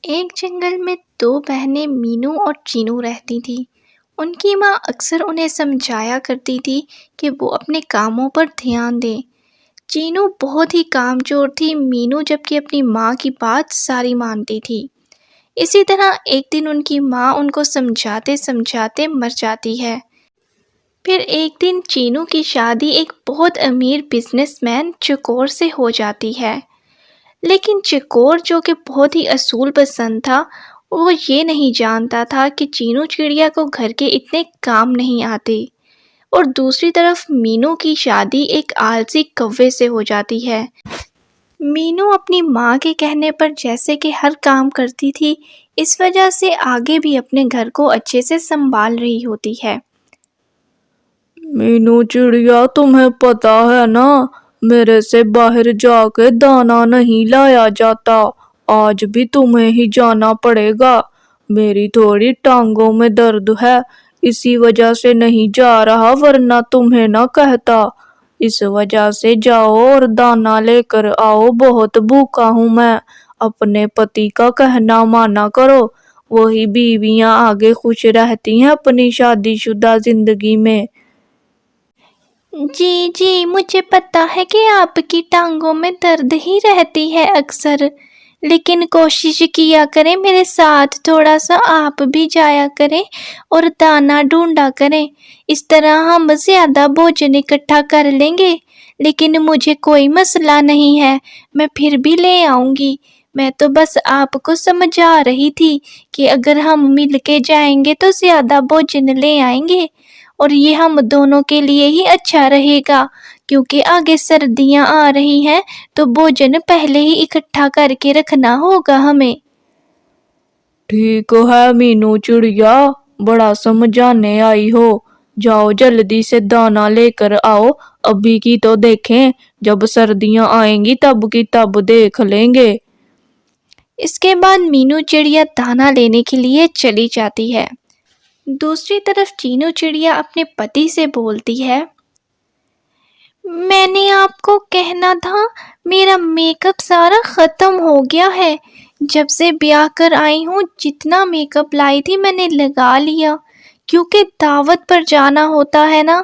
ایک جنگل میں دو بہنیں مینو اور چینو رہتی تھیں۔ ان کی ماں اکثر انہیں سمجھایا کرتی تھی کہ وہ اپنے کاموں پر دھیان دیں۔ چینو بہت ہی کام چور تھی، مینو جبکہ اپنی ماں کی بات ساری مانتی تھی۔ اسی طرح ایک دن ان کی ماں ان کو سمجھاتے سمجھاتے مر جاتی ہے۔ پھر ایک دن چینو کی شادی ایک بہت امیر بزنس مین چکور سے ہو جاتی ہے، لیکن چکور جو کہ بہت ہی اصول پسند تھا، وہ یہ نہیں جانتا تھا کہ چینو چڑیا کو گھر کے اتنے کام نہیں آتے۔ اور دوسری طرف مینو کی شادی ایک آلسی کوے سے ہو جاتی ہے۔ مینو اپنی ماں کے کہنے پر جیسے کہ ہر کام کرتی تھی، اس وجہ سے آگے بھی اپنے گھر کو اچھے سے سنبھال رہی ہوتی ہے۔ مینو چڑیا، تمہیں پتا ہے نا، میرے سے باہر جا کے دانا نہیں لایا جاتا۔ آج بھی تمہیں ہی جانا پڑے گا۔ میری تھوڑی ٹانگوں میں درد ہے، اسی وجہ سے نہیں جا رہا، ورنہ تمہیں نہ کہتا۔ اس وجہ سے جاؤ اور دانا لے کر آؤ، بہت بھوکا ہوں میں۔ اپنے پتی کا کہنا مانا کرو، وہی بیویاں آگے خوش رہتی ہیں اپنی شادی شدہ زندگی میں۔ جی مجھے پتا ہے کہ آپ کی ٹانگوں میں درد ہی رہتی ہے اکثر، لیکن کوشش کیا کریں میرے ساتھ تھوڑا سا آپ بھی جایا کریں اور دانا ڈھونڈا کریں۔ اس طرح ہم زیادہ بھوجن اکٹھا کر لیں گے، لیکن مجھے کوئی مسئلہ نہیں ہے، میں پھر بھی لے آؤں گی۔ میں تو بس آپ کو سمجھا رہی تھی کہ اگر ہم مل کے جائیں گے تو زیادہ بھوجن لے آئیں گے، اور یہ ہم دونوں کے لیے ہی اچھا رہے گا، کیونکہ آگے سردیاں آ رہی ہیں تو بھوجن پہلے ہی اکٹھا کر کے رکھنا ہوگا ہمیں۔ ٹھیک ہے مینو چڑیا، بڑا سمجھانے آئی ہو۔ جاؤ جلدی سے دانا لے کر آؤ، ابھی کی تو دیکھیں، جب سردیاں آئیں گی تب کی تب دیکھ لیں گے۔ اس کے بعد مینو چڑیا دانا لینے کے لیے چلی جاتی ہے۔ دوسری طرف چینو چڑیا اپنے پتی سے بولتی ہے، میں نے آپ کو کہنا تھا، میرا میک اپ سارا ختم ہو گیا ہے۔ جب سے بیاہ کر آئی ہوں، جتنا میک اپ لائی تھی میں نے لگا لیا، کیونکہ دعوت پر جانا ہوتا ہے نا۔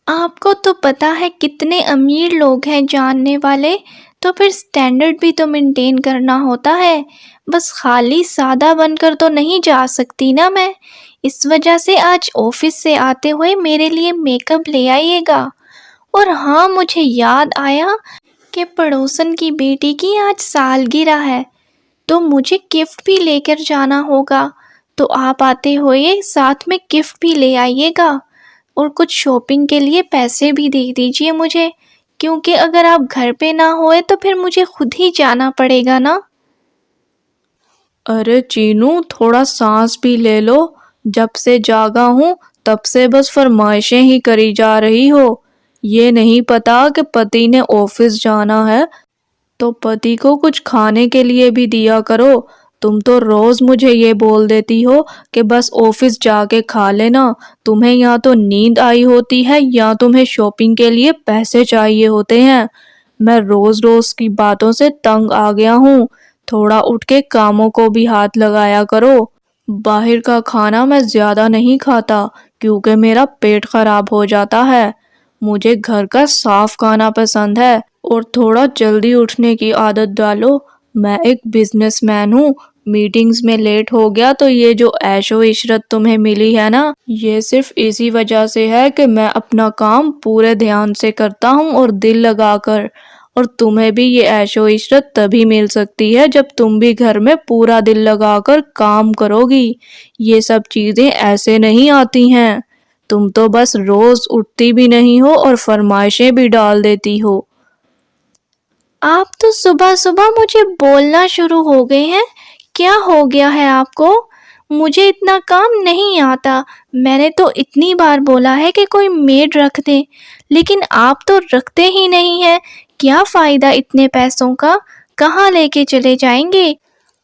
آپ کو تو پتا ہے کتنے امیر لوگ ہیں جاننے والے، تو پھر سٹینڈرڈ بھی تو مینٹین کرنا ہوتا ہے، بس خالی سادہ بن کر تو نہیں جا سکتی نا میں۔ اس وجہ سے آج آفس سے آتے ہوئے میرے لیے میک اپ لے آئیے گا۔ اور ہاں، مجھے یاد آیا کہ پڑوسن کی بیٹی کی آج سالگرہ ہے، تو مجھے گفٹ بھی لے کر جانا ہوگا، تو آپ آتے ہوئے ساتھ میں گفٹ بھی لے آئیے گا، اور کچھ شاپنگ کے لیے پیسے بھی دے دیجئے مجھے، کیونکہ اگر آپ گھر پہ نہ ہوئے تو پھر مجھے خود ہی جانا پڑے گا نا۔ ارے چینو، تھوڑا سانس بھی لے لو، جب سے جاگا ہوں تب سے بس فرمائشیں ہی کری جا رہی ہو۔ یہ نہیں پتا کہ پتی نے آفس جانا ہے تو پتی کو کچھ کھانے کے لیے بھی دیا کرو۔ تم تو روز مجھے یہ بول دیتی ہو کہ بس آفس جا کے کھا لینا۔ تمہیں یا تو نیند آئی ہوتی ہے یا تمہیں شاپنگ کے لیے پیسے چاہیے ہوتے ہیں۔ میں روز روز کی باتوں سے تنگ آ گیا ہوں، تھوڑا اٹھ کے کاموں کو بھی ہاتھ لگایا کرو۔ باہر کا کھانا میں زیادہ نہیں کھاتا کیونکہ میرا پیٹ خراب ہو جاتا ہے۔ مجھے گھر کا صاف کھانا پسند ہے، اور تھوڑا جلدی اٹھنے کی عادت ڈالو۔ میں ایک بزنس مین ہوں، میٹنگز میں لیٹ ہو گیا تو یہ جو عیش و عشرت تمہیں ملی ہے نا، یہ صرف اسی وجہ سے ہے کہ میں اپنا کام پورے دھیان سے کرتا ہوں اور دل لگا کر، اور تمہیں بھی یہ عیش و عشرت تبھی مل سکتی ہے جب تم بھی گھر میں پورا دل لگا کر کام کرو گی۔ یہ سب چیزیں ایسے نہیں آتی ہیں، تم تو بس روز اٹھتی بھی نہیں ہو اور فرمائشیں بھی ڈال دیتی ہو۔ آپ تو صبح صبح مجھے بولنا شروع ہو گئے ہیں، کیا ہو گیا ہے آپ کو؟ مجھے اتنا کام نہیں آتا، میں نے تو اتنی بار بولا ہے کہ کوئی میڈ رکھ دیں، لیکن آپ تو رکھتے ہی نہیں ہیں۔ کیا فائدہ اتنے پیسوں کا؟ کہاں لے کے چلے جائیں گے؟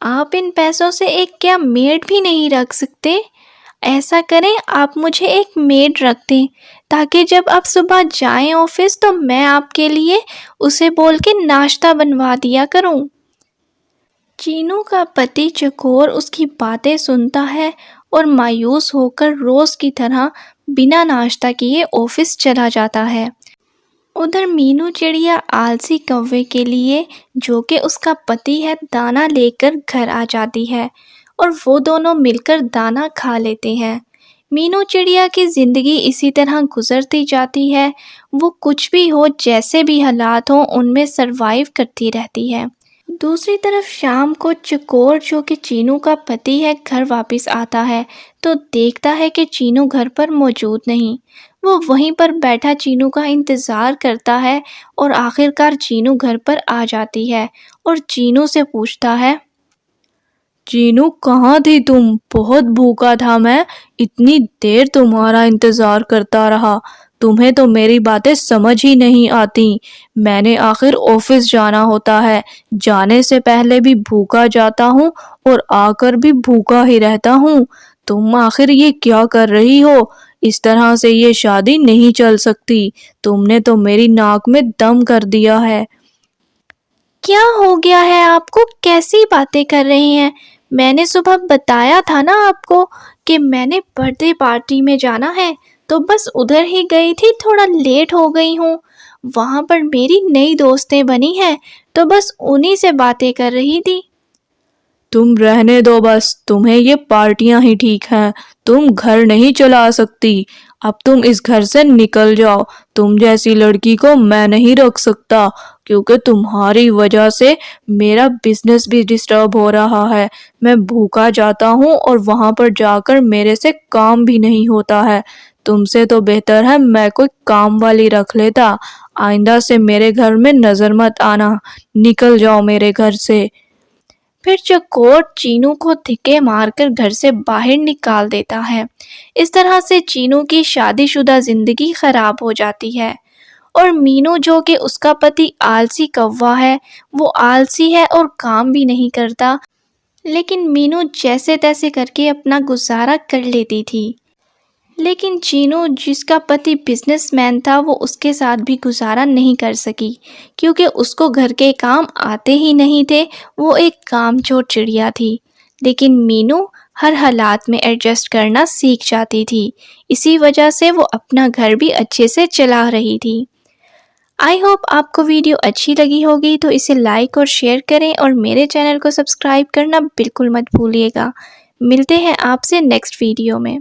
آپ ان پیسوں سے ایک کیا میڈ بھی نہیں رکھ سکتے؟ ایسا کریں، آپ مجھے ایک میڈ رکھ دیں، تاکہ جب آپ صبح جائیں آفس تو میں آپ کے لیے اسے بول کے ناشتہ بنوا دیا کروں۔ چینو کا پتی چکور اس کی باتیں سنتا ہے اور مایوس ہو کر روز کی طرح بنا ناشتہ کیے آفس چلا جاتا ہے۔ ادھر مینو چڑیا آلسی کوے کے لیے، جو کہ اس کا پتی ہے، دانا لے کر گھر آ جاتی ہے اور وہ دونوں مل کر دانا کھا لیتے ہیں۔ مینو چڑیا کی زندگی اسی طرح گزرتی جاتی ہے، وہ کچھ بھی ہو، جیسے بھی حالات ہوں، ان میں سروائیو کرتی رہتی ہے۔ دوسری طرف شام کو چکور، جو کہ چینو کا پتی ہے، گھر واپس آتا ہے تو دیکھتا ہے کہ چینو گھر پر موجود نہیں۔ وہ وہیں پر بیٹھا چینو کا انتظار کرتا ہے اور آخرکار چینو گھر پر آ جاتی ہے اور چینو سے پوچھتا ہے، چینو کہاں تھی تم؟ بہت بھوکا تھا میں، اتنی دیر تمہارا انتظار کرتا رہا۔ تمہیں تو میری باتیں سمجھ ہی نہیں آتی۔ میں نے آخر آفس جانا ہوتا ہے، جانے سے پہلے بھی بھوکا جاتا ہوں اور آ کر بھی بھوکا ہی رہتا ہوں۔ تم آخر یہ کیا کر رہی ہو؟ اس طرح سے یہ شادی نہیں چل سکتی۔ تم نے تو میری ناک میں دم کر دیا ہے۔ کیا ہو گیا ہے آپ کو؟ کیسی باتیں کر رہی ہیں؟ میں نے صبح بتایا تھا نا آپ کو کہ میں نے برتھ ڈے پارٹی میں جانا ہے، تو بس ادھر ہی گئی تھی، تھوڑا لیٹ ہو گئی ہوں۔ وہاں پر میری نئی دوستیں بنی ہیں تو بس انہی سے باتیں کر رہی تھی۔ تم رہنے دو بس، تمہیں یہ پارٹیاں ہی ٹھیک ہیں، تم گھر نہیں چلا سکتی۔ اب تم اس گھر سے نکل جاؤ، تم جیسی لڑکی کو میں نہیں رکھ سکتا، کیونکہ تمہاری وجہ سے میرا بزنس بھی ڈسٹرب ہو رہا ہے۔ میں بھوکا جاتا ہوں اور وہاں پر جا کر میرے سے کام بھی نہیں ہوتا ہے۔ تم سے تو بہتر ہے میں کوئی کام والی رکھ لیتا۔ آئندہ سے میرے گھر میں نظر مت آنا، نکل جاؤ میرے گھر سے۔ پھر چکور چینو کو دھکے مار کر گھر سے باہر نکال دیتا ہے۔ اس طرح سے چینو کی شادی شدہ زندگی خراب ہو جاتی ہے، اور مینو، جو کہ اس کا پتی آلسی کوا ہے، وہ آلسی ہے اور کام بھی نہیں کرتا، لیکن مینو جیسے تیسے کر کے اپنا گزارا کر لیتی تھی۔ لیکن چینو، جس کا پتی بزنس مین تھا، وہ اس کے ساتھ بھی گزارا نہیں کر سکی، کیونکہ اس کو گھر کے کام آتے ہی نہیں تھے، وہ ایک کام چور چڑیا تھی۔ لیکن مینو ہر حالات میں ایڈجسٹ کرنا سیکھ جاتی تھی، اسی وجہ سے وہ اپنا گھر بھی اچھے سے چلا رہی تھی۔ آئی ہوپ آپ کو ویڈیو اچھی لگی ہوگی، تو اسے لائک اور شیئر کریں اور میرے چینل کو سبسکرائب کرنا بالکل مت بھولیے گا۔ ملتے ہیں آپ سے نیکسٹ ویڈیو میں۔